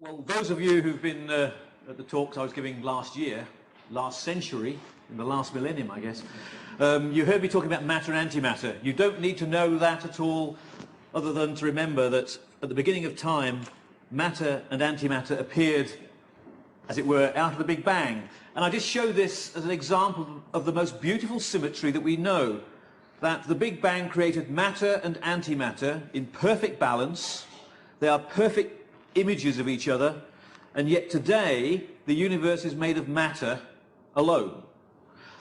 Well, those of you who've been at the talks I was giving last year, last century, in the last millennium, I guess, you heard me talking about matter and antimatter. You don't need to know that at all, other than to remember that at the beginning of time, matter and antimatter appeared, as it were, out of the Big Bang. And I just show this as an example of the most beautiful symmetry that we know, that the Big Bang created matter and antimatter in perfect balance. They are perfect images of each other, and yet today the universe is made of matter alone.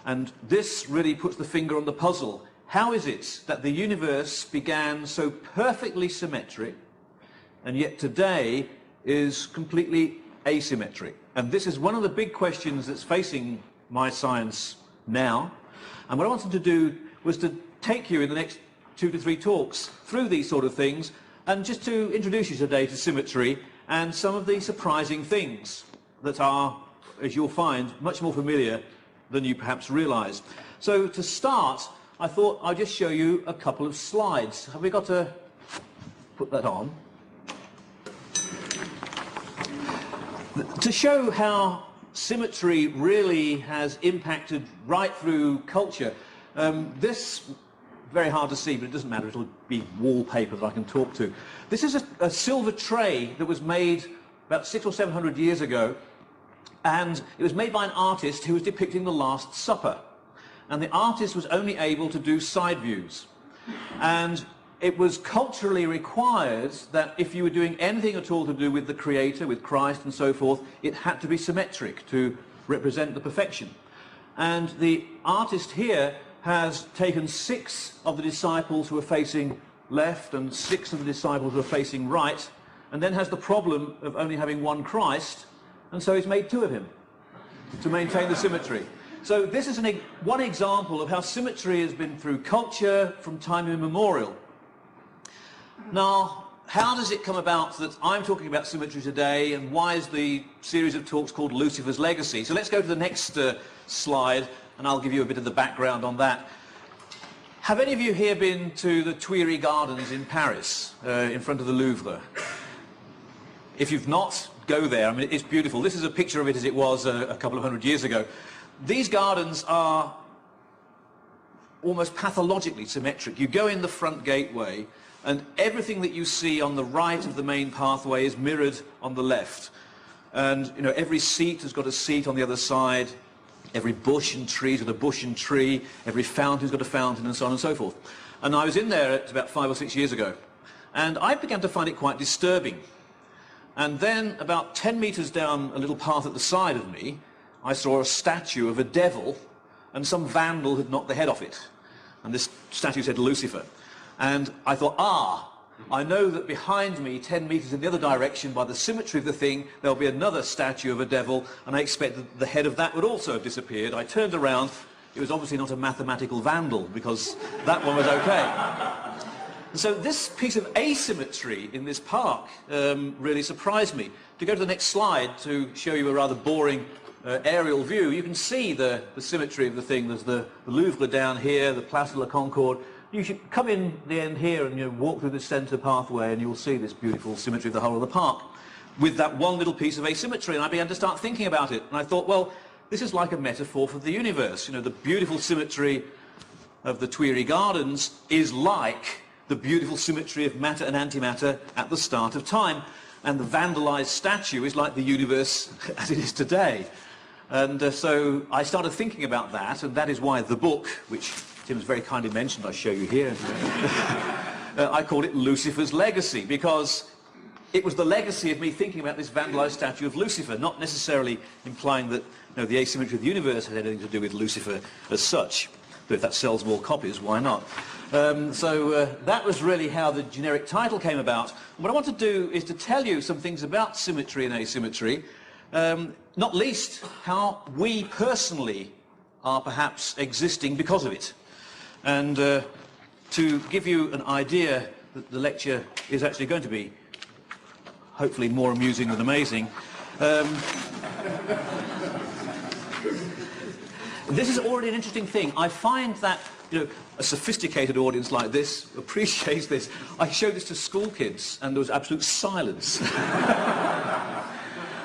And this really puts the finger on the puzzle. How is it that the universe began so perfectly symmetric, and yet today is completely asymmetric? And this is one of the big questions that's facing my science now. And what I wanted to do was to take you in the next 2 to 3 talks through these sort of things, and just to introduce you today to symmetry and some of the surprising things that are, as you'll find, much more familiar than you perhaps realise. So to start, I thought I'd just show you a couple of slides. Have we got to put that on? To show how symmetry really has impacted right through culture. This, very hard to see, but it doesn't matter, it'll be wallpaper that I can talk to. This is a silver tray that was made about 600 or 700 years ago, and it was made by an artist who was depicting the Last Supper. And the artist was only able to do side views. And it was culturally required that if you were doing anything at all to do with the Creator, with Christ and so forth, it had to be symmetric to represent the perfection. And the artist here has taken 6 of the disciples who are facing left and 6 of the disciples who are facing right, and then has the problem of only having one Christ, and so he's made 2 of him to maintain the symmetry. So this is one example of how symmetry has been through culture from time immemorial. Now, how does it come about that I'm talking about symmetry today, and why is the series of talks called Lucifer's Legacy? So let's go to the next slide, and I'll give you a bit of the background on that. Have any of you here been to the Tuileries Gardens in Paris, in front of the Louvre? If you've not, go there. I mean, it's beautiful. This is a picture of it as it was a couple of 100 years ago. These gardens are almost pathologically symmetric. You go in the front gateway, and everything that you see on the right of the main pathway is mirrored on the left. And, you know, every seat has got a seat on the other side. Every bush and tree's got a bush and tree. Every fountain's got a fountain, and so on and so forth. And I was in there about 5 or 6 years ago, and I began to find it quite disturbing. And then, about 10 metres down a little path at the side of me, I saw a statue of a devil, and some vandal had knocked the head off it. And this statue said Lucifer. And I thought, I know that behind me, 10 metres in the other direction, by the symmetry of the thing, there'll be another statue of a devil, and I expected the head of that would also have disappeared. I turned around. It was obviously not a mathematical vandal, because that one was okay. So this piece of asymmetry in this park really surprised me. To go to the next slide to show you a rather boring aerial view, you can see the symmetry of the thing. There's the Louvre down here, the Place de la Concorde. You should come in the end here and walk through the centre pathway, and you'll see this beautiful symmetry of the whole of the park with that one little piece of asymmetry. And I began to start thinking about it, and I thought, well, this is like a metaphor for the universe. You know, the beautiful symmetry of the Tuileries Gardens is like the beautiful symmetry of matter and antimatter at the start of time, and the vandalised statue is like the universe as it is today. And so I started thinking about that, and that is why the book, which Tim's very kindly mentioned, I show you here, I called it Lucifer's Legacy, because it was the legacy of me thinking about this vandalised statue of Lucifer, not necessarily implying that the asymmetry of the universe had anything to do with Lucifer as such. But if that sells more copies, why not? That was really how the generic title came about. And what I want to do is to tell you some things about symmetry and asymmetry, not least how we personally are perhaps existing because of it. And to give you an idea that the lecture is actually going to be hopefully more amusing than amazing, this is already an interesting thing. I find that a sophisticated audience like this appreciates this. I showed this to school kids, and there was absolute silence.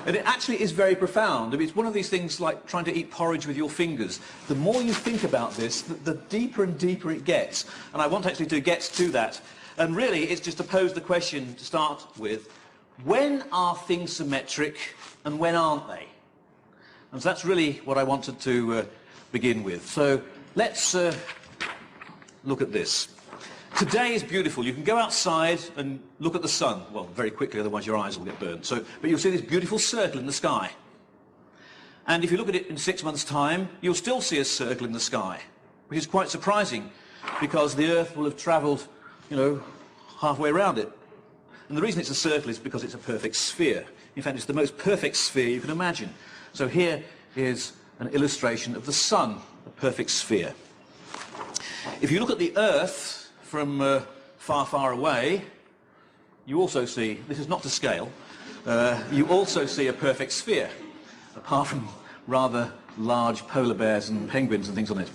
And it actually is very profound. I mean, it's one of these things like trying to eat porridge with your fingers. The more you think about this, the deeper and deeper it gets. And I want actually to get to that. And really, it's just to pose the question to start with, when are things symmetric and when aren't they? And so that's really what I wanted to begin with. So let's look at this. Today is beautiful. You can go outside and look at the sun. Well, very quickly, otherwise your eyes will get burned. But you'll see this beautiful circle in the sky. And if you look at it in 6 months' time, you'll still see a circle in the sky, which is quite surprising because the Earth will have travelled, you know, halfway around it. And the reason it's a circle is because it's a perfect sphere. In fact, it's the most perfect sphere you can imagine. So here is an illustration of the sun, a perfect sphere. If you look at the Earth from far, far away, you also see, this is not to scale, you also see a perfect sphere, apart from rather large polar bears and penguins and things on it.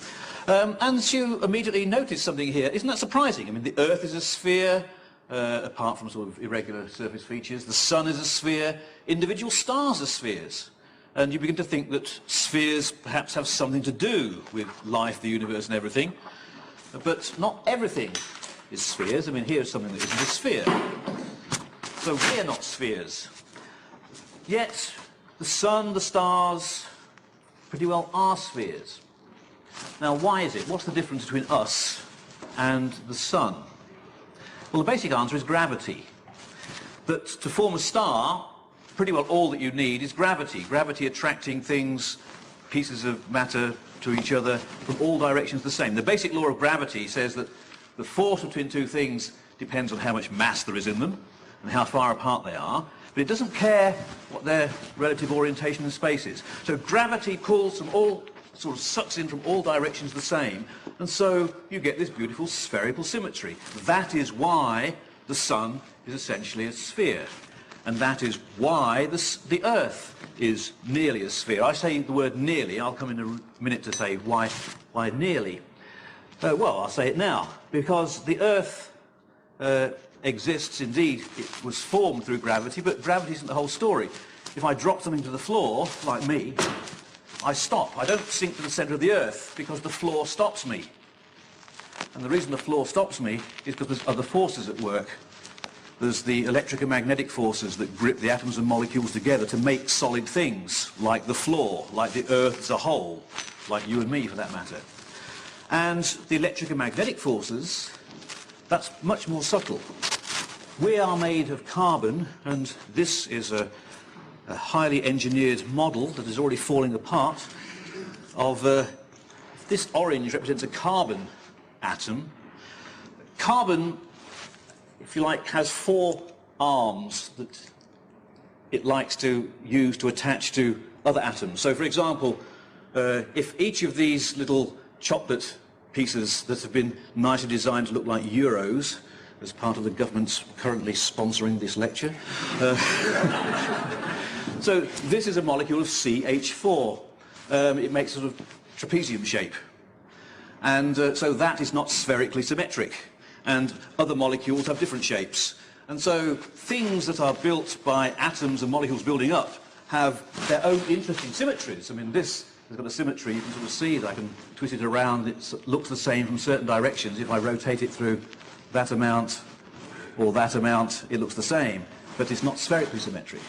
And you immediately notice something here. Isn't that surprising? I mean, the Earth is a sphere, apart from sort of irregular surface features. The sun is a sphere. Individual stars are spheres. And you begin to think that spheres perhaps have something to do with life, the universe and everything. But not everything is spheres. I mean, here's something that isn't a sphere. So we're not spheres. Yet the sun, the stars, pretty well are spheres. Now, why is it? What's the difference between us and the sun? Well, the basic answer is gravity. That to form a star, pretty well all that you need is gravity. Gravity attracting things, pieces of matter, to each other from all directions the same. The basic law of gravity says that the force between two things depends on how much mass there is in them and how far apart they are, but it doesn't care what their relative orientation in space is. So gravity pulls from all, sort of sucks in from all directions the same, and so you get this beautiful spherical symmetry. That is why the sun is essentially a sphere. And that is why the Earth is nearly a sphere. I say the word nearly. I'll come in a minute to say why nearly. Well, I'll say it now. Because the Earth exists, indeed, it was formed through gravity, but gravity isn't the whole story. If I drop something to the floor, like me, I stop. I don't sink to the centre of the Earth because the floor stops me. And the reason the floor stops me is because there's other forces at work. There's the electric and magnetic forces that grip the atoms and molecules together to make solid things, like the floor, like the Earth as a whole, like you and me for that matter. And the electric and magnetic forces, that's much more subtle. We are made of carbon, and this is a highly engineered model that is already falling apart of this orange represents a carbon atom. Carbon, if you like, has 4 arms that it likes to use to attach to other atoms. So, for example, if each of these little chocolate pieces that have been nicely designed to look like euros, as part of the government's currently sponsoring this lecture. So this is a molecule of CH4. It makes sort of trapezium shape. And so that is not spherically symmetric. And other molecules have different shapes. And so things that are built by atoms and molecules building up have their own interesting symmetries. I mean, this has got a symmetry. You can sort of see that I can twist it around. It looks the same from certain directions. If I rotate it through that amount or that amount, it looks the same. But it's not spherically symmetric.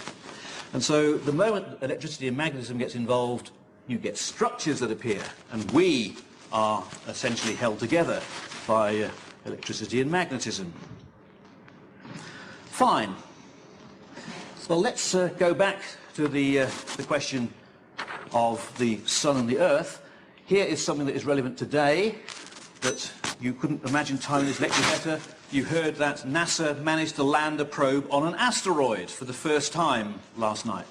And so the moment electricity and magnetism gets involved, you get structures that appear. And we are essentially held together by electricity and magnetism. Fine. So let's go back to the question of the sun and the earth. Here is something that is relevant today that you couldn't imagine timing this lecture better. You heard that NASA managed to land a probe on an asteroid for the first time last night.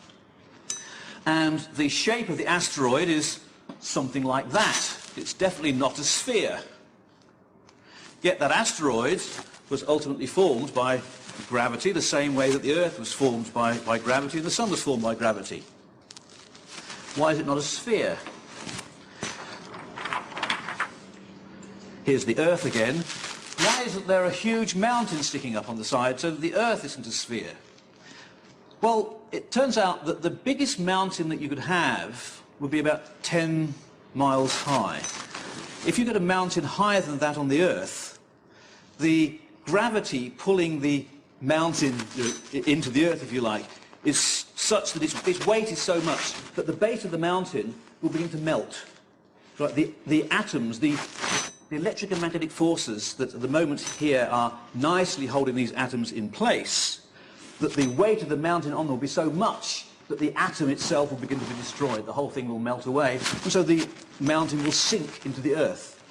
And the shape of the asteroid is something like that. It's definitely not a sphere. Yet that asteroid was ultimately formed by gravity, the same way that the Earth was formed by gravity and the Sun was formed by gravity. Why is it not a sphere? Here's the Earth again. Why isn't there a huge mountain sticking up on the side so that the Earth isn't a sphere? Well, it turns out that the biggest mountain that you could have would be about 10 miles high. If you get a mountain higher than that on the Earth, the gravity pulling the mountain into the Earth, if you like, is such that its weight is so much that the base of the mountain will begin to melt. Right? The atoms, the electric and magnetic forces that at the moment here are nicely holding these atoms in place, that the weight of the mountain on them will be so much that the atom itself will begin to be destroyed. The whole thing will melt away, and so the mountain will sink into the Earth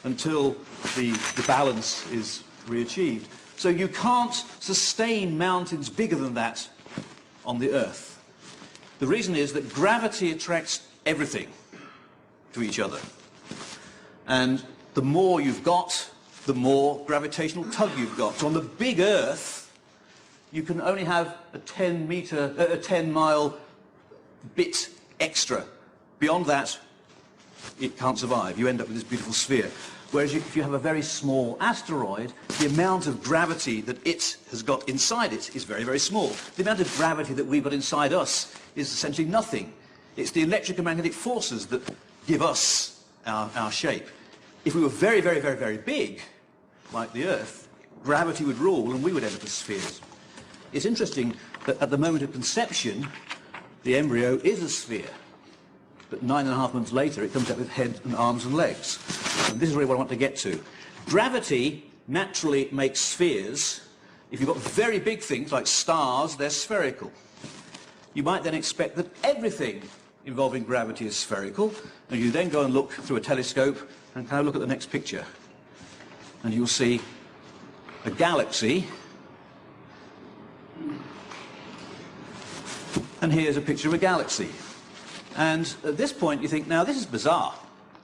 until the balance is re-achieved. So you can't sustain mountains bigger than that on the Earth. The reason is that gravity attracts everything to each other. And the more you've got, the more gravitational tug you've got. So on the big Earth, you can only have a 10-mile bit extra. Beyond that, it can't survive. You end up with this beautiful sphere. Whereas if you have a very small asteroid, the amount of gravity that it has got inside it is very, very small. The amount of gravity that we've got inside us is essentially nothing. It's the electric and magnetic forces that give us our shape. If we were very, very, very, very big, like the Earth, gravity would rule and we would end up as spheres. It's interesting that at the moment of conception, the embryo is a sphere. But 9.5 months later, it comes out with head and arms and legs. And this is really what I want to get to. Gravity naturally makes spheres. If you've got very big things like stars, they're spherical. You might then expect that everything involving gravity is spherical, and you then go and look through a telescope and kind of look at the next picture. And you'll see a galaxy. And here's a picture of a galaxy. And at this point you think, now this is bizarre,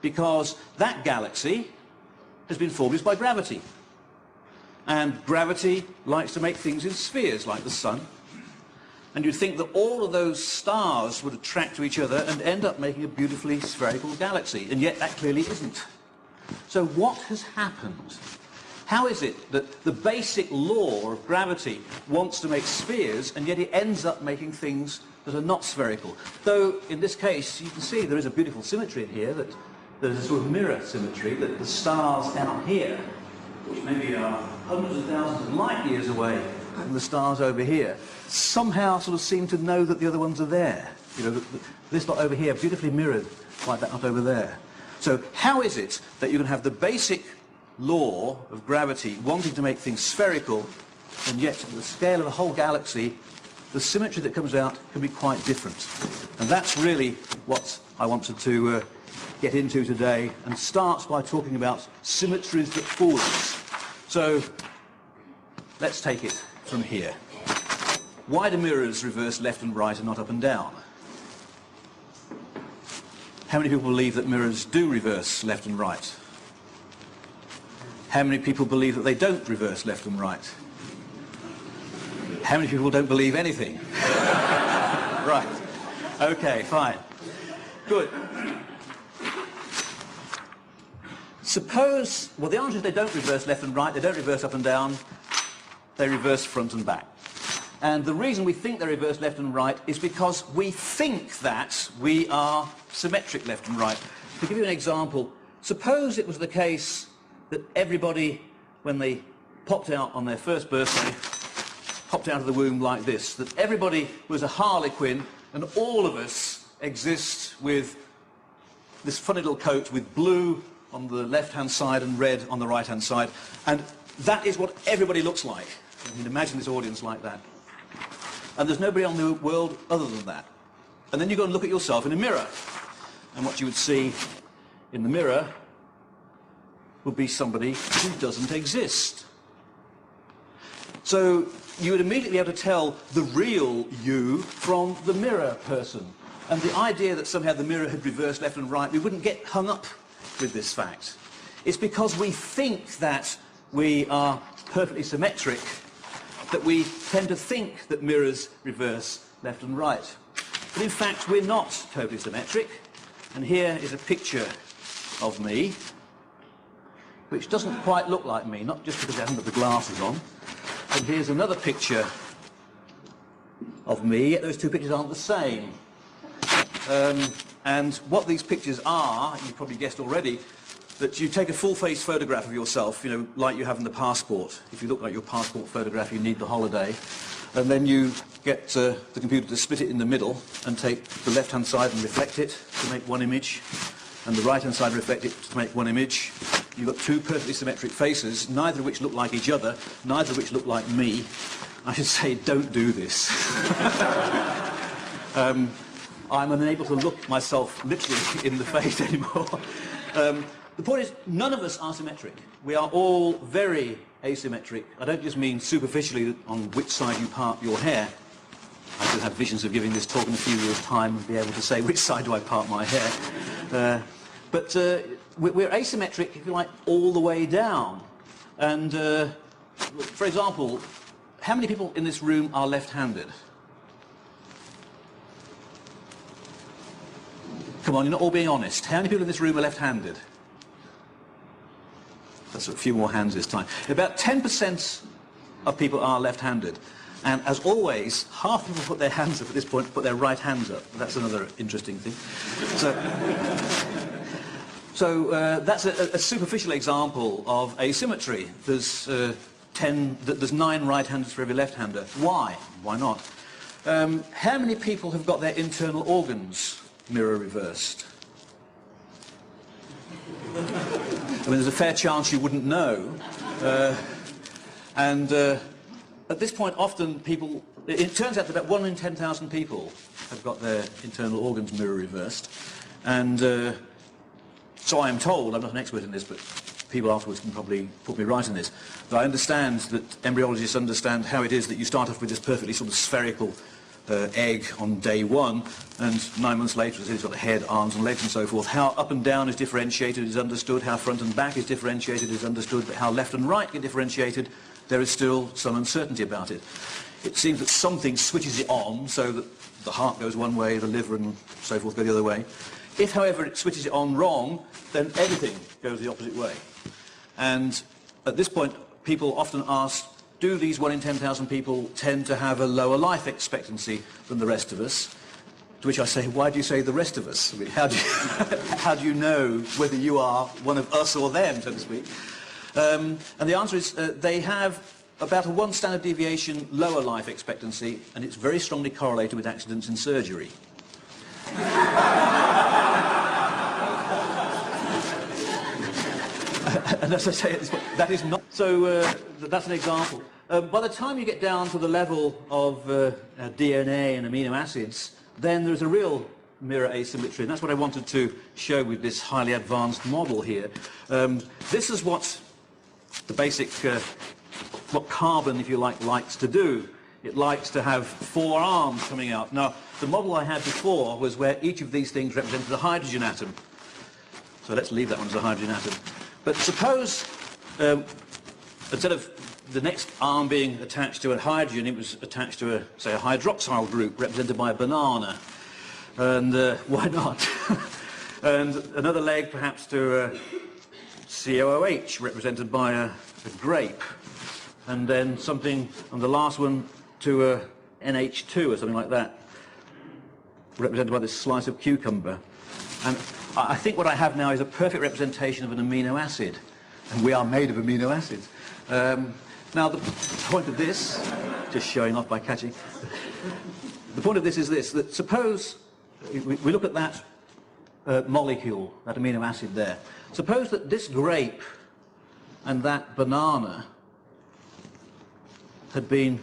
because that galaxy has been formed just by gravity. And gravity likes to make things in spheres, like the sun. And you'd think that all of those stars would attract to each other and end up making a beautifully spherical galaxy. And yet that clearly isn't. So what has happened? How is it that the basic law of gravity wants to make spheres, and yet it ends up making things that are not spherical? Though, in this case, you can see there is a beautiful symmetry in here, that there's a sort of mirror symmetry, that the stars out here, which maybe are hundreds of thousands of light years away from the stars over here, somehow sort of seem to know that the other ones are there. You know, this lot over here, beautifully mirrored like that lot over there. So how is it that you can have the basic law of gravity wanting to make things spherical, and yet at the scale of the whole galaxy, the symmetry that comes out can be quite different? And that's really what I wanted to get into today, and starts by talking about symmetries that fool us. So let's take it from here. Why do mirrors reverse left and right and not up and down? How many people believe that mirrors do reverse left and right? How many people believe that they don't reverse left and right? How many people don't believe anything? Right. Okay, fine. Good. Suppose, well, the answer is they don't reverse left and right, they don't reverse up and down, they reverse front and back. And the reason we think they reverse left and right is because we think that we are symmetric left and right. To give you an example, suppose it was the case that everybody, when they popped out on their first birthday, popped out of the womb like this, that everybody was a harlequin and all of us exist with this funny little coat with blue on the left-hand side and red on the right-hand side, and that is what everybody looks like. You can imagine this audience like that. And there's nobody on the world other than that. And then you go and look at yourself in a mirror, and what you would see in the mirror would be somebody who doesn't exist. So you would immediately be able to tell the real you from the mirror person. And the idea that somehow the mirror had reversed left and right, we wouldn't get hung up with this fact. It's because we think that we are perfectly symmetric that we tend to think that mirrors reverse left and right. But in fact, we're not totally symmetric. And here is a picture of me, which doesn't quite look like me, not just because I haven't got the glasses on. And here's another picture of me, yet those two pictures aren't the same. And what these pictures are, you've probably guessed already, that you take a full-face photograph of yourself, you know, like you have in the passport. If you look like your passport photograph, you need the holiday. And then you get the computer to split it in the middle and take the left-hand side and reflect it to make one image, and the right-hand side reflect it to make one image. You've got two perfectly symmetric faces, neither of which look like each other, neither of which look like me. I should say, don't do this. I'm unable to look myself literally in the face anymore. The point is, none of us are symmetric. We are all very asymmetric. I don't just mean superficially on which side you part your hair. I do have visions of giving this talk in a few years' time and be able to say which side do I part my hair. But we're asymmetric, if you like, all the way down. And, for example, how many people in this room are left-handed? Come on, you're not all being honest. How many people in this room are left-handed? That's a few more hands this time. About 10% of people are left-handed. And as always, half people put their hands up at this point, put their right hands up. That's another interesting thing. So that's a superficial example of asymmetry. There's 9 right-handers for every left-hander. Why? Why not? How many people have got their internal organs mirror reversed? I mean, there's a fair chance you wouldn't know. At this point, often people... It turns out that about 1 in 10,000 people have got their internal organs mirror reversed. And so I am told, I'm not an expert in this, but people afterwards can probably put me right in this, that I understand that embryologists understand how it is that you start off with this perfectly sort of spherical egg on day 1, and 9 months later it's got the head, arms and legs and so forth. How up and down is differentiated is understood, how front and back is differentiated is understood, but how left and right get differentiated, there is still some uncertainty about it. It seems that something switches it on so that the heart goes one way, the liver and so forth go the other way. If, however, it switches it on wrong, then everything goes the opposite way. And at this point, people often ask, do these 1 in 10,000 people tend to have a lower life expectancy than the rest of us? To which I say, why do you say the rest of us? I mean, how do you know whether you are one of us or them, so to speak? And the answer is they have about a 1 standard deviation lower life expectancy, and it's very strongly correlated with accidents in surgery. And as I say at this point, that is not... So that's an example. By the time you get down to the level of DNA and amino acids, then there's a real mirror asymmetry, and that's what I wanted to show with this highly advanced model here. This is what the basic, what carbon, if you like, likes to do. It likes to have 4 arms coming out. Now, the model I had before was where each of these things represented a hydrogen atom. So let's leave that one as a hydrogen atom. But suppose, instead of the next arm being attached to a hydrogen, it was attached to, say, a hydroxyl group represented by a banana. And why not? And another leg perhaps to a COOH represented by a grape. And then something on the last one to a NH2 or something like that, represented by this slice of cucumber. And I think what I have now is a perfect representation of an amino acid, and we are made of amino acids. Now, the point of this, just showing off by catching, the point of this is this, that suppose we look at that molecule, that amino acid there. Suppose that this grape and that banana had been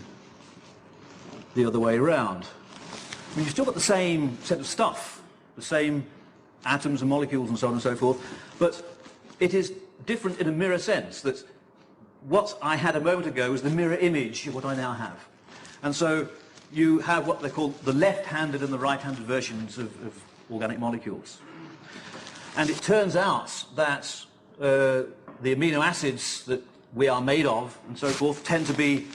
the other way around. I mean, you've still got the same set of stuff, the same atoms and molecules and so on and so forth, but it is different in a mirror sense, that what I had a moment ago was the mirror image of what I now have. And so you have what they call the left-handed and the right-handed versions of organic molecules. And it turns out that the amino acids that we are made of and so forth tend to be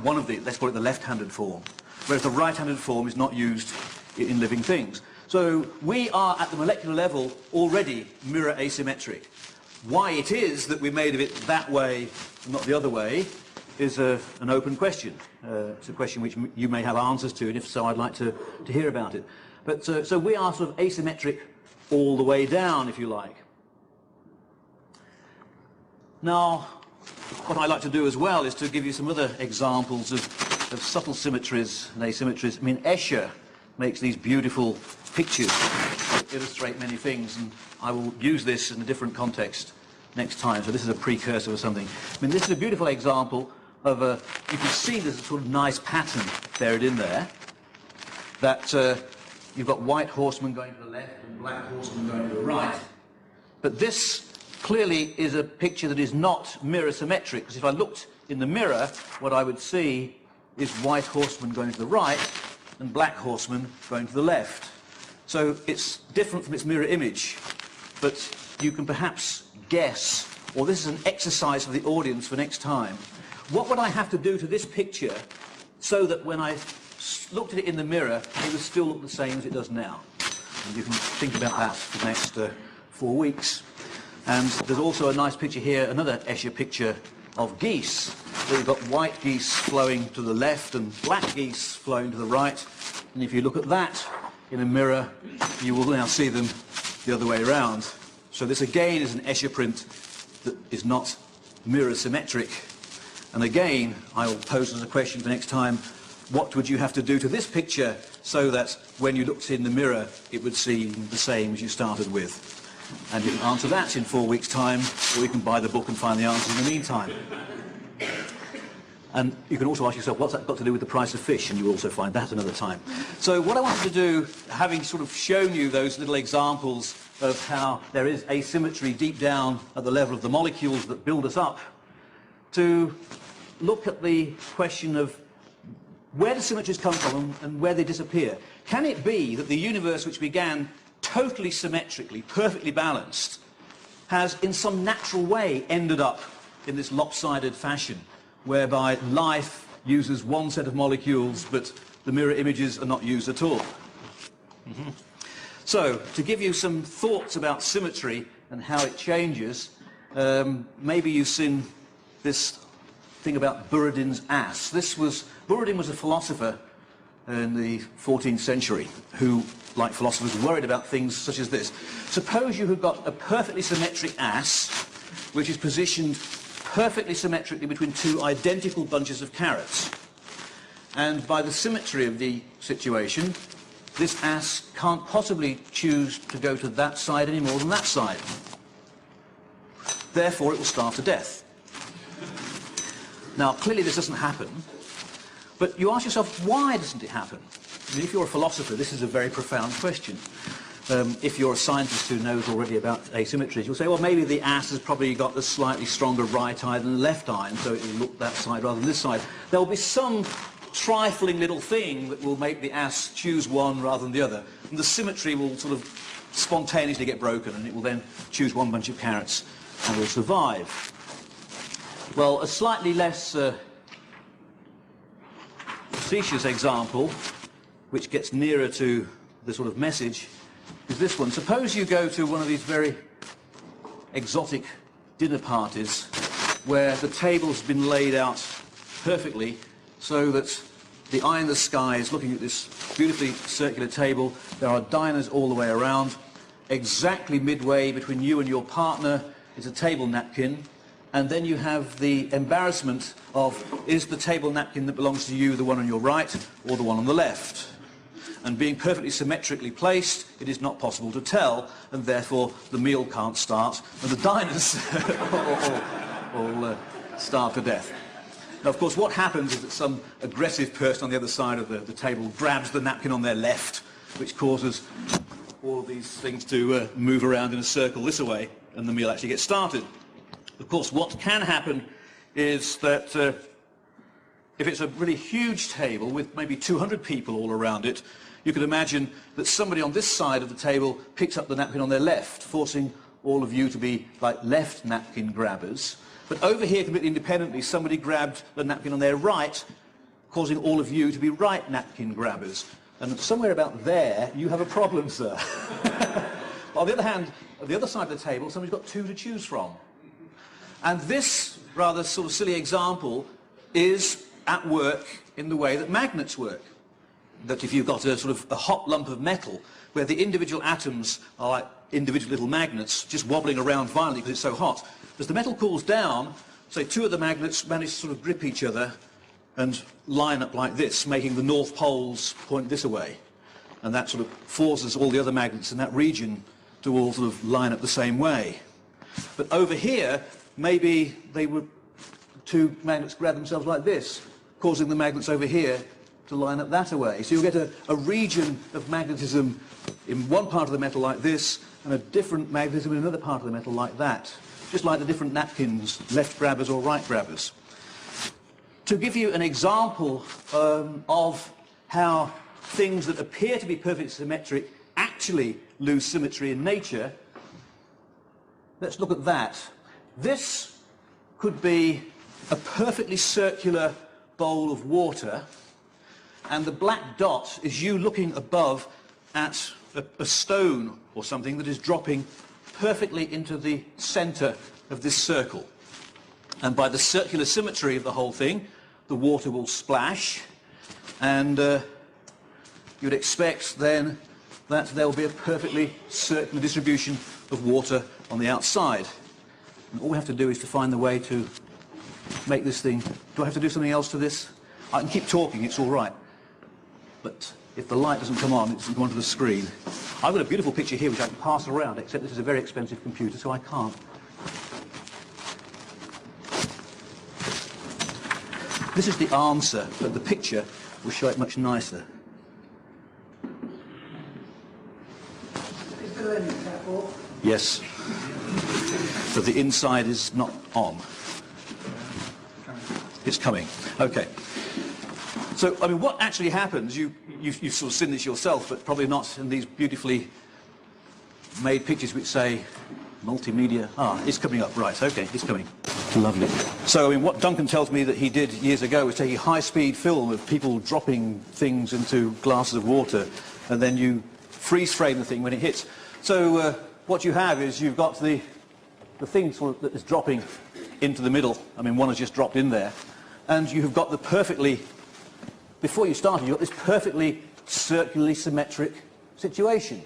one of the, let's call it the left-handed form, whereas the right-handed form is not used in living things. So we are at the molecular level already mirror asymmetric. Why it is that we're made of it that way and not the other way is an open question. It's a question which you may have answers to, and if so, I'd like to hear about it. But so we are sort of asymmetric all the way down, if you like. Now, what I like to do as well is to give you some other examples of subtle symmetries and asymmetries. I mean, Escher makes these beautiful pictures that illustrate many things, and I will use this in a different context next time. So this is a precursor or something. I mean, this is a beautiful example of you can see there's a sort of nice pattern buried in there, that you've got white horsemen going to the left and black horsemen going to the right. But this clearly is a picture that is not mirror symmetric, because if I looked in the mirror, what I would see is white horsemen going to the right and black horsemen going to the left. So it's different from its mirror image, but you can perhaps guess, or this is an exercise for the audience for next time. What would I have to do to this picture so that when I looked at it in the mirror, it would still look the same as it does now? And you can think about that for the next 4 weeks. And there's also a nice picture here, another Escher picture of geese, where you've got white geese flowing to the left and black geese flowing to the right. And if you look at that in a mirror, you will now see them the other way around. So this again is an Escher print that is not mirror symmetric. And again, I will pose as a question for next time, what would you have to do to this picture so that when you looked in the mirror, it would seem the same as you started with? And you can answer that in 4 weeks' time, or you can buy the book and find the answers in the meantime. And you can also ask yourself, what's that got to do with the price of fish? And you'll also find that another time. So what I wanted to do, having sort of shown you those little examples of how there is asymmetry deep down at the level of the molecules that build us up, to look at the question of where do symmetries come from and where they disappear. Can it be that the universe, which began totally symmetrically, perfectly balanced, has in some natural way ended up in this lopsided fashion, whereby life uses one set of molecules, but the mirror images are not used at all? So, to give you some thoughts about symmetry and how it changes, maybe you've seen this thing about Buridan's ass. Buridan was a philosopher in the 14th century who, like philosophers, worried about things such as this. Suppose you have got a perfectly symmetric ass which is positioned perfectly symmetrically between two identical bunches of carrots. And by the symmetry of the situation, this ass can't possibly choose to go to that side any more than that side. Therefore, it will starve to death. Now, clearly this doesn't happen, but you ask yourself, why doesn't it happen? I mean, if you're a philosopher, this is a very profound question. If you're a scientist who knows already about asymmetries, you'll say, well, maybe the ass has probably got a slightly stronger right eye than the left eye, and so it will look that side rather than this side. There will be some trifling little thing that will make the ass choose one rather than the other, and the symmetry will sort of spontaneously get broken, and it will then choose one bunch of carrots and will survive. Well, a slightly less facetious example, which gets nearer to the sort of message, is this one. Suppose you go to one of these very exotic dinner parties where the table's been laid out perfectly so that the eye in the sky is looking at this beautifully circular table. There are diners all the way around. Exactly midway between you and your partner is a table napkin. And then you have the embarrassment of, is the table napkin that belongs to you the one on your right or the one on the left? And being perfectly symmetrically placed, it is not possible to tell, and therefore the meal can't start, and the diners all starve to death. Now, of course, what happens is that some aggressive person on the other side of the table grabs the napkin on their left, which causes all of these things to move around in a circle this way, and the meal actually gets started. Of course, what can happen is that if it's a really huge table with maybe 200 people all around it, you could imagine that somebody on this side of the table picks up the napkin on their left, forcing all of you to be like left napkin grabbers. But over here, completely independently, somebody grabbed the napkin on their right, causing all of you to be right napkin grabbers. And somewhere about there, you have a problem, sir. On the other hand, at the other side of the table, somebody's got two to choose from. And this rather sort of silly example is at work in the way that magnets work. That if you've got a sort of a hot lump of metal where the individual atoms are like individual little magnets just wobbling around violently because it's so hot, as the metal cools down, say two of the magnets manage to sort of grip each other and line up like this, making the north poles point this way. And that sort of forces all the other magnets in that region to all sort of line up the same way. But over here, maybe they would, two magnets grab themselves like this, causing the magnets over here to line up that way. So you'll get a region of magnetism in one part of the metal like this, and a different magnetism in another part of the metal like that. Just like the different napkins, left grabbers or right grabbers. To give you an example of how things that appear to be perfectly symmetric actually lose symmetry in nature, let's look at that. This could be a perfectly circular bowl of water, and the black dot is you looking above at a stone or something that is dropping perfectly into the centre of this circle. And by the circular symmetry of the whole thing, the water will splash, and you'd expect then that there will be a perfectly circular distribution of water on the outside. And all we have to do is to find the way to make this thing... Do I have to do something else to this? I can keep talking, it's all right. But if the light doesn't come on, it doesn't go onto the screen. I've got a beautiful picture here which I can pass around, except this is a very expensive computer, so I can't. This is the answer, but the picture will show it much nicer. Is the lens that off? Yes. So the inside is not on. It's coming. Okay. So, I mean, what actually happens, you've sort of seen this yourself, but probably not in these beautifully made pictures which say multimedia. Ah, it's coming up, right, okay, it's coming. Lovely. So, I mean, what Duncan tells me that he did years ago was taking high-speed film of people dropping things into glasses of water, and then you freeze-frame the thing when it hits. So, what you have is you've got the thing sort of that is dropping into the middle. I mean, one has just dropped in there. And you've got the perfectly... Before you started, you've got this perfectly circularly symmetric situation.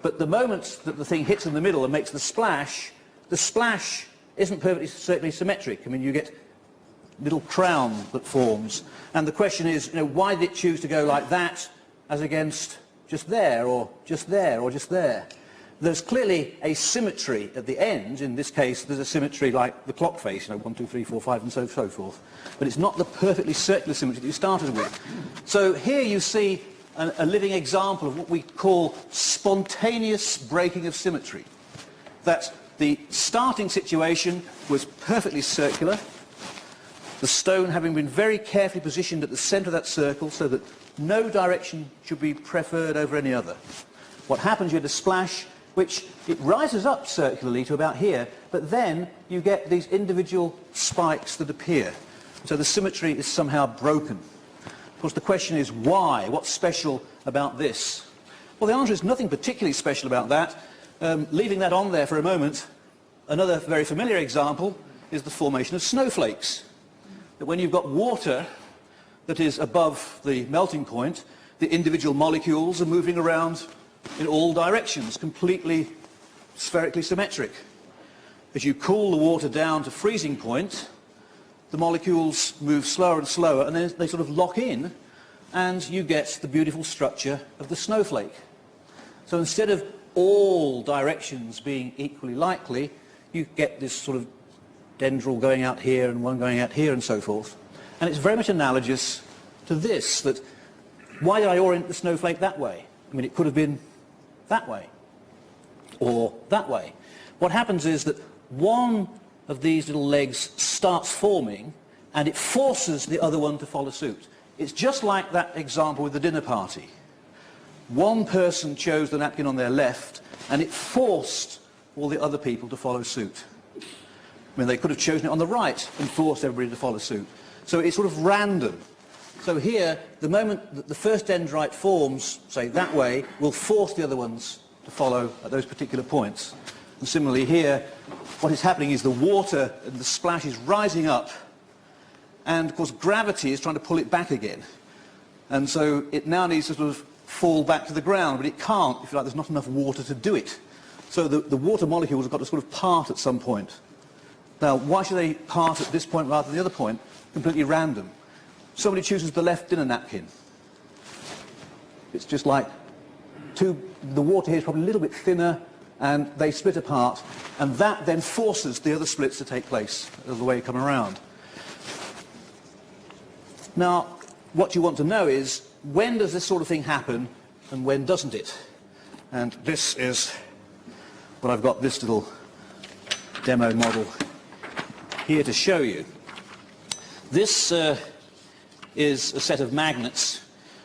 But the moment that the thing hits in the middle and makes the splash isn't perfectly circularly symmetric. I mean, you get a little crown that forms. And the question is, you know, why did it choose to go like that as against just there, or just there, or just there? There's clearly a symmetry at the end. In this case, there's a symmetry like the clock face, you know, 1, 2, 3, 4, 5, and so forth. But it's not the perfectly circular symmetry that you started with. So here you see a living example of what we call spontaneous breaking of symmetry. That the starting situation was perfectly circular, the stone having been very carefully positioned at the centre of that circle so that no direction should be preferred over any other. What happens, you get a splash, which it rises up circularly to about here, but then you get these individual spikes that appear. So the symmetry is somehow broken. Of course, the question is why? What's special about this? Well, the answer is nothing particularly special about that. Leaving that on there for a moment, another very familiar example is the formation of snowflakes. That when you've got water that is above the melting point, the individual molecules are moving around in all directions, completely spherically symmetric. As you cool the water down to freezing point, the molecules move slower and slower, and then they sort of lock in, and you get the beautiful structure of the snowflake. So instead of all directions being equally likely, you get this sort of dendril going out here and one going out here and so forth. And it's very much analogous to this, that why did I orient the snowflake that way? I mean, it could have been that way, or that way. What happens is that one of these little legs starts forming, and it forces the other one to follow suit. It's just like that example with the dinner party. One person chose the napkin on their left, and it forced all the other people to follow suit. I mean, they could have chosen it on the right and forced everybody to follow suit. So it's sort of random. So here, the moment that the first dendrite forms, say, that way, will force the other ones to follow at those particular points. And similarly here, what is happening is the water and the splash is rising up, and of course gravity is trying to pull it back again. And so it now needs to sort of fall back to the ground, but it can't, if you like, there's not enough water to do it. So the water molecules have got to sort of part at some point. Now, why should they part at this point rather than the other point? Completely random. Somebody chooses the left dinner napkin. It's just like the water here is probably a little bit thinner, and they split apart, and that then forces the other splits to take place as the way you come around. Now, what you want to know is, when does this sort of thing happen, and when doesn't it? And this is what I've got, this little demo model here to show you. This is a set of magnets.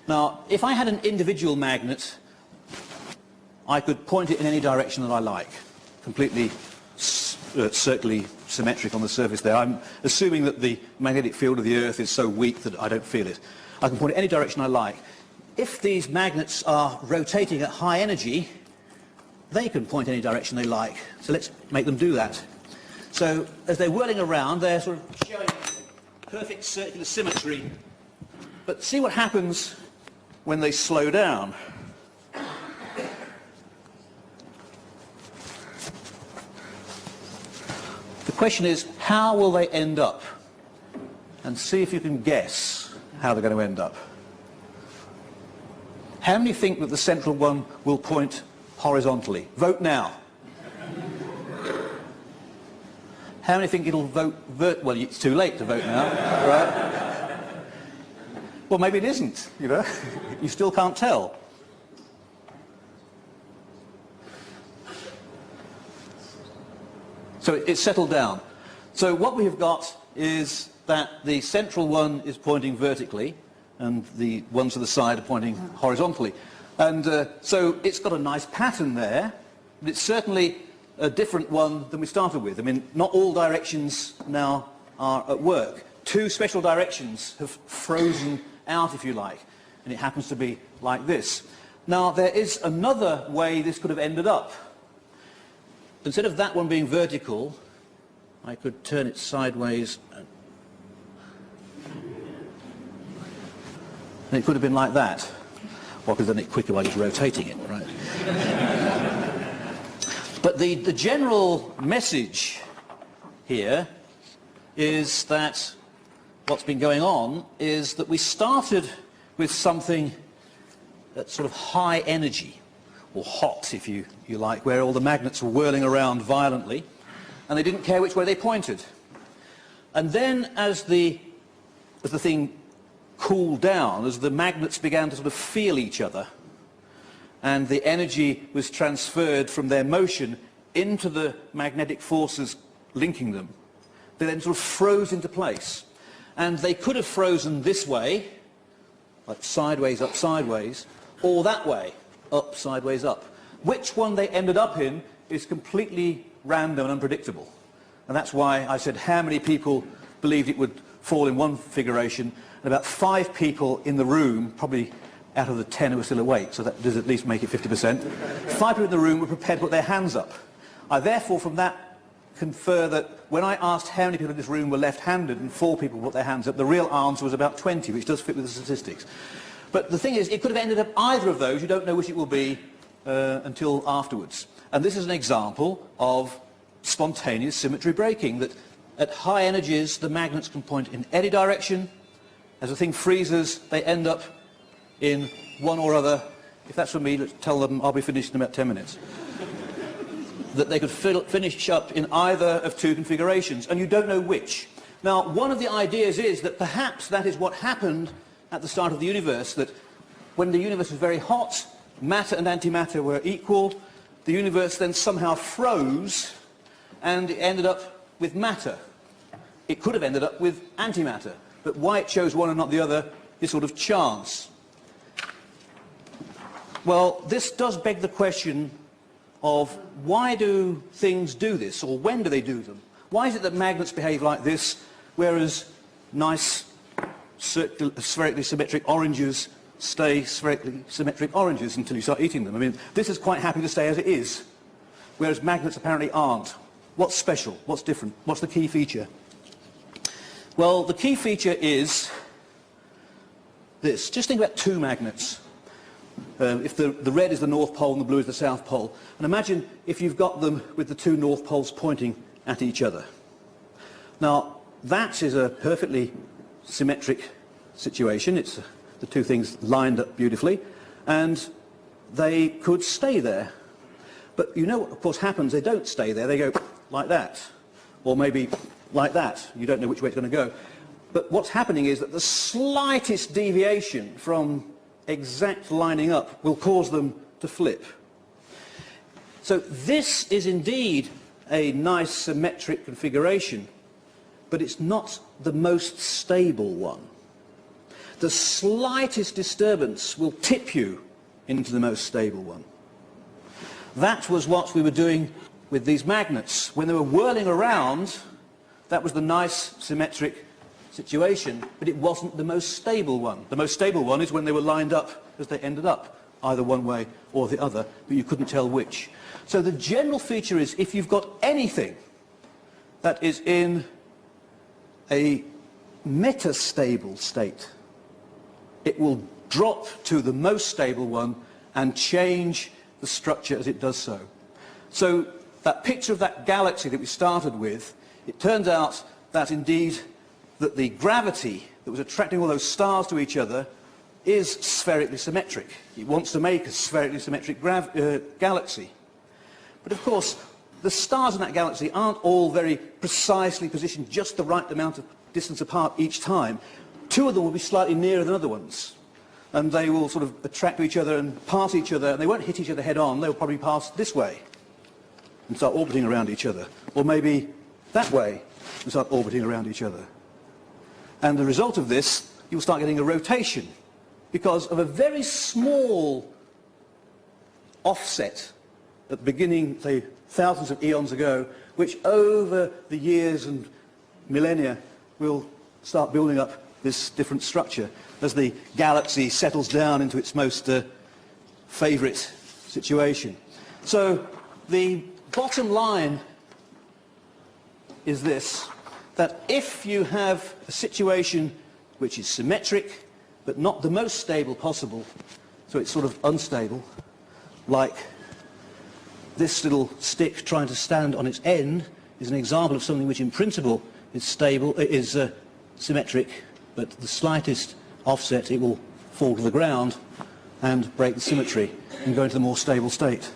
Now, if I had an individual magnet, I could point it in any direction that I like, completely circularly symmetric on the surface there. I'm assuming that the magnetic field of the Earth is so weak that I don't feel it. I can point it any direction I like. If these magnets are rotating at high energy, they can point any direction they like. So let's make them do that. So as they're whirling around, they're sort of showing perfect circular symmetry. But see what happens when they slow down. The question is, how will they end up? And see if you can guess how they're going to end up. How many think that the central one will point horizontally? Vote now. How many think it'll vote well, it's too late to vote now, right? Well, maybe it isn't, you know. You still can't tell. So it's settled down. So what we have got is that the central one is pointing vertically, and the ones to the side are pointing horizontally. And so it's got a nice pattern there, but it's certainly a different one than we started with. I mean, not all directions now are at work. Two special directions have frozen out, if you like, and it happens to be like this. Now, there is another way this could have ended up. Instead of that one being vertical, I could turn it sideways, and it could have been like that. Well, I could have done it quicker by just rotating it, right? But the general message here is that what's been going on is that we started with something that's sort of high energy, or hot, if you like, where all the magnets were whirling around violently, and they didn't care which way they pointed. And then as the thing cooled down, as the magnets began to sort of feel each other, and the energy was transferred from their motion into the magnetic forces linking them, they then sort of froze into place. And they could have frozen this way, like sideways, up, sideways, or that way, up, sideways, up. Which one they ended up in is completely random and unpredictable. And that's why I said how many people believed it would fall in one configuration, and about 5 people in the room, probably out of the 10 who were still awake, so that does at least make it 50%. 5 people in the room were prepared to put their hands up. I therefore, from that, confer that when I asked how many people in this room were left-handed and 4 people put their hands up, the real answer was about 20, which does fit with the statistics. But the thing is, it could have ended up either of those. You don't know which it will be until afterwards. And this is an example of spontaneous symmetry breaking, that at high energies, the magnets can point in any direction. As the thing freezes, they end up in one or other. If that's for me, let's tell them I'll be finished in about 10 minutes. That they could finish up in either of 2 configurations, and you don't know which. Now, one of the ideas is that perhaps that is what happened at the start of the universe, that when the universe was very hot, matter and antimatter were equal. The universe then somehow froze, and it ended up with matter. It could have ended up with antimatter, but why it chose one and not the other is sort of chance. Well, this does beg the question of why do things do this, or when do they do them? Why is it that magnets behave like this, whereas nice spherically symmetric oranges stay spherically symmetric oranges until you start eating them? I mean, this is quite happy to stay as it is, whereas magnets apparently aren't. What's special? What's different? What's the key feature? Well, the key feature is this. Just think about two magnets. If the red is the North Pole and the blue is the South Pole. And imagine if you've got them with the two North Poles pointing at each other. Now, that is a perfectly symmetric situation. It's the two things lined up beautifully, and they could stay there. But you know what, of course, happens? They don't stay there. They go like that, or maybe like that. You don't know which way it's going to go. But what's happening is that the slightest deviation from exact lining up will cause them to flip. So this is indeed a nice symmetric configuration, but it's not the most stable one. The slightest disturbance will tip you into the most stable one. That was what we were doing with these magnets. When they were whirling around, that was the nice symmetric situation, but it wasn't the most stable one. The most stable one is when they were lined up as they ended up, either one way or the other, but you couldn't tell which. So the general feature is, if you've got anything that is in a metastable state, it will drop to the most stable one and change the structure as it does so. So that picture of that galaxy that we started with, it turns out that indeed that the gravity that was attracting all those stars to each other is spherically symmetric. It wants to make a spherically symmetric galaxy. But of course, the stars in that galaxy aren't all very precisely positioned just the right amount of distance apart each time. Two of them will be slightly nearer than other ones, and they will sort of attract to each other and pass each other, and they won't hit each other head on. They'll probably pass this way and start orbiting around each other, or maybe that way and start orbiting around each other. And the result of this, you'll start getting a rotation because of a very small offset at the beginning, say, thousands of eons ago, which over the years and millennia will start building up this different structure as the galaxy settles down into its most favourite situation. So the bottom line is this, that if you have a situation which is symmetric but not the most stable possible, so it's sort of unstable, like this little stick trying to stand on its end is an example of something which in principle is stable, is symmetric, but the slightest offset it will fall to the ground and break the symmetry and go into the more stable state.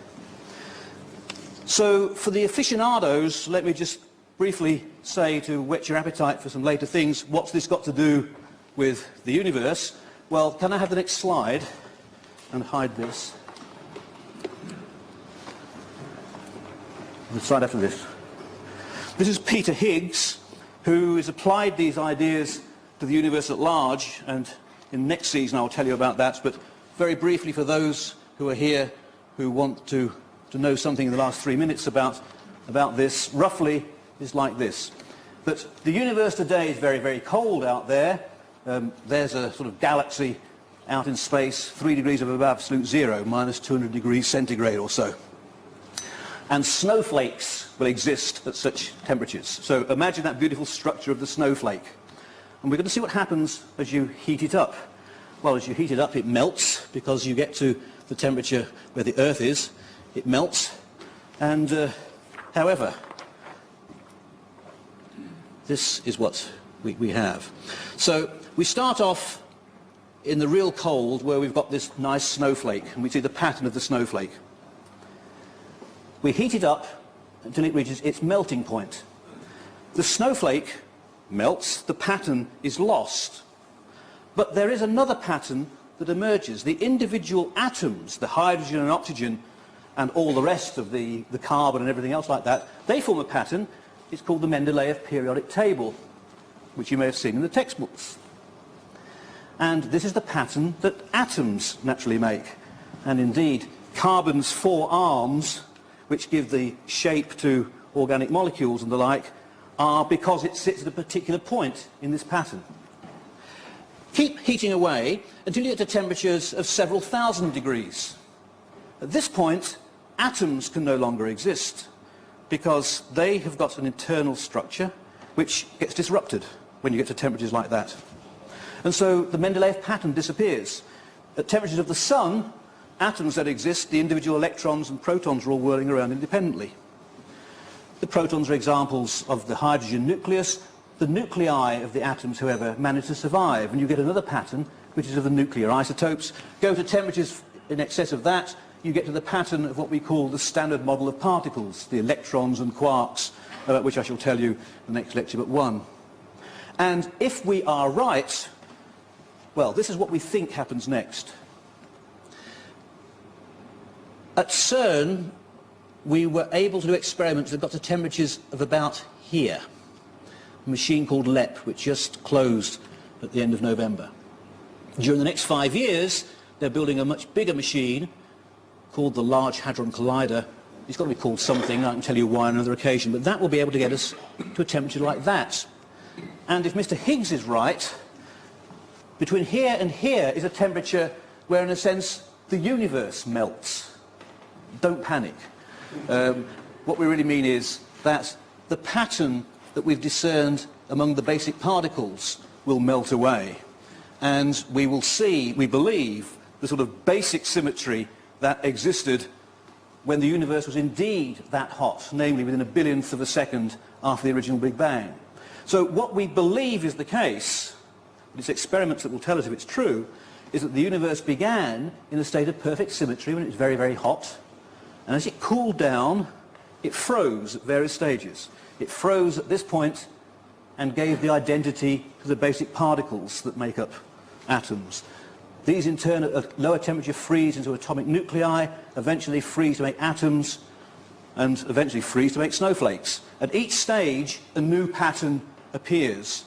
So for the aficionados, let me just briefly say, to whet your appetite for some later things, what's this got to do with the universe? Well, can I have the next slide and hide this? The slide after this. This is Peter Higgs, who has applied these ideas to the universe at large, and in next season I'll tell you about that, but very briefly for those who are here who want to know something in the last 3 minutes about this, roughly is like this. That the universe today is very, very cold out there. There's a sort of galaxy out in space, 3 degrees above absolute zero, minus 200 degrees centigrade or so. And snowflakes will exist at such temperatures. So imagine that beautiful structure of the snowflake. And we're going to see what happens as you heat it up. Well, as you heat it up, it melts, because you get to the temperature where the Earth is. It melts. And, however, this is what we have. So we start off in the real cold, where we've got this nice snowflake, and we see the pattern of the snowflake. We heat it up until it reaches its melting point. The snowflake melts, the pattern is lost. But there is another pattern that emerges. The individual atoms, the hydrogen and oxygen, and all the rest of the carbon and everything else like that, they form a pattern. It's called the Mendeleev periodic table, which you may have seen in the textbooks. And this is the pattern that atoms naturally make. And indeed, carbon's 4 arms, which give the shape to organic molecules and the like, are because it sits at a particular point in this pattern. Keep heating away until you get to temperatures of several thousand degrees. At this point, atoms can no longer exist, because they have got an internal structure which gets disrupted. when you get to temperatures like that. And so the Mendeleev pattern disappears. At temperatures of the sun, atoms that exist, the individual electrons and protons are all whirling around independently. The protons are examples of the hydrogen nucleus. The nuclei of the atoms, however, manage to survive, and you get another pattern, which is of the nuclear isotopes. Go to temperatures in excess of that, you get to the pattern of what we call the standard model of particles, the electrons and quarks, about which I shall tell you in the next lecture but one. And if we are right, well, this is what we think happens next. At CERN, we were able to do experiments that got to temperatures of about here. A machine called LEP, which just closed at the end of November. During the next 5 years, they're building a much bigger machine called the Large Hadron Collider. It's got to be called something, I can tell you why on another occasion, but that will be able to get us to a temperature like that. And if Mr. Higgs is right, between here and here is a temperature where, in a sense, the universe melts. Don't panic. What we really mean is that the pattern that we've discerned among the basic particles will melt away. And we will see, we believe, the sort of basic symmetry that existed when the universe was indeed that hot, namely within a billionth of a second after the original Big Bang. So what we believe is the case, and it's experiments that will tell us if it's true, is that the universe began in a state of perfect symmetry when it was very, very hot, and as it cooled down, it froze at various stages. It froze at this point and gave the identity to the basic particles that make up atoms. These in turn at lower temperature freeze into atomic nuclei, eventually freeze to make atoms, and eventually freeze to make snowflakes. At each stage, a new pattern appears.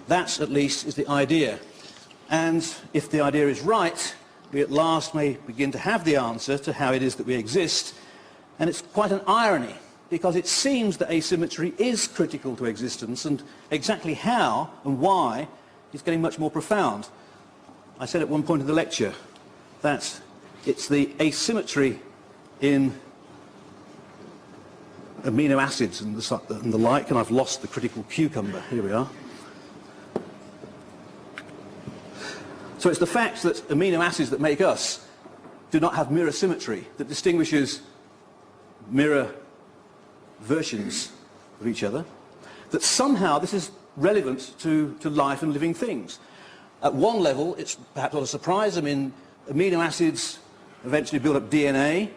That, at least, is the idea. And if the idea is right, we at last may begin to have the answer to how it is that we exist. And it's quite an irony, because it seems that asymmetry is critical to existence, and exactly how and why is getting much more profound. I said at one point in the lecture that it's the asymmetry in amino acids and the like, and I've lost the critical cucumber. Here we are. So it's the fact that amino acids that make us do not have mirror symmetry that distinguishes mirror versions of each other, that somehow this is relevant to life and living things. At one level, it's perhaps not a surprise. I mean, amino acids eventually build up DNA,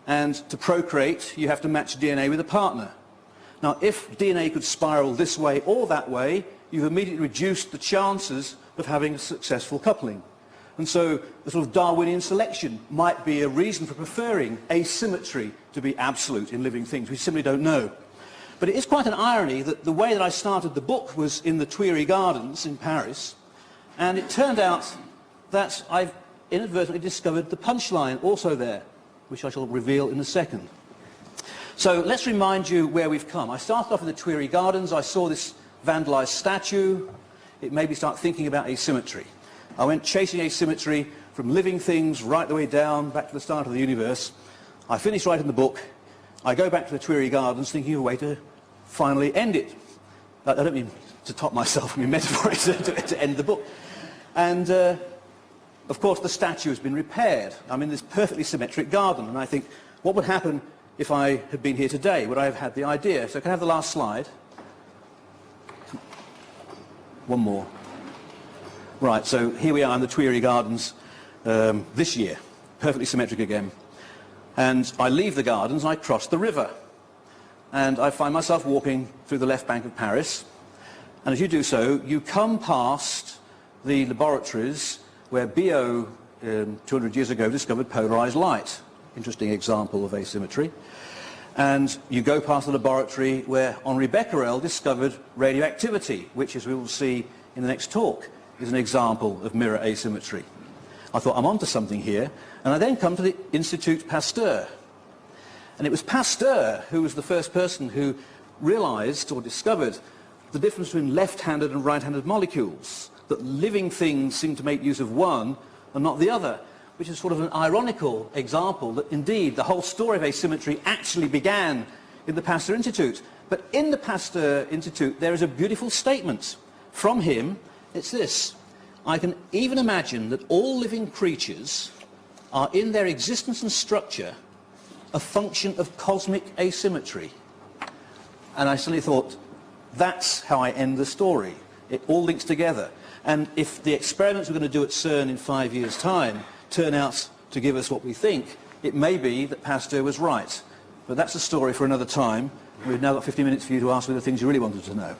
and to procreate, you have to match DNA with a partner. Now, if DNA could spiral this way or that way, you've immediately reduced the chances of having a successful coupling. And so the sort of Darwinian selection might be a reason for preferring asymmetry to be absolute in living things. We simply don't know. But it is quite an irony that the way that I started the book was in the Tuileries Gardens in Paris, and it turned out that I've inadvertently discovered the punchline also there, which I shall reveal in a second. So let's remind you where we've come. I started off in the Tuileries Gardens. I saw this vandalized statue. It made me start thinking about asymmetry. I went chasing asymmetry from living things right the way down, back to the start of the universe. I finished writing the book. I go back to the Tuileries Gardens thinking of a way to finally end it. I don't mean to top myself, I mean metaphorically to end the book. And of course the statue has been repaired. I'm in this perfectly symmetric garden, and I think, what would happen if I had been here today? Would I have had the idea? So can I have the last slide? One more. Right, so here we are in the Tuileries Gardens this year, perfectly symmetric again. And I leave the gardens, I cross the river. And I find myself walking through the left bank of Paris. And as you do so, you come past the laboratories where Biot, 200 years ago, discovered polarized light. Interesting example of asymmetry. And you go past the laboratory where Henri Becquerel discovered radioactivity, which, as we will see in the next talk, is an example of mirror asymmetry. I thought, I'm onto something here. And I then come to the Institut Pasteur. And it was Pasteur who was the first person who realized or discovered the difference between left-handed and right-handed molecules, that living things seem to make use of one and not the other, which is sort of an ironical example that indeed the whole story of asymmetry actually began in the Pasteur Institute. But in the Pasteur Institute there is a beautiful statement from him, it's this. I can even imagine that all living creatures are in their existence and structure a function of cosmic asymmetry. And I suddenly thought, that's how I end the story. It all links together. And if the experiments we're going to do at CERN in 5 years' time turn out to give us what we think, it may be that Pasteur was right. But that's a story for another time. We've now got 50 minutes for you to ask me the things you really wanted to know.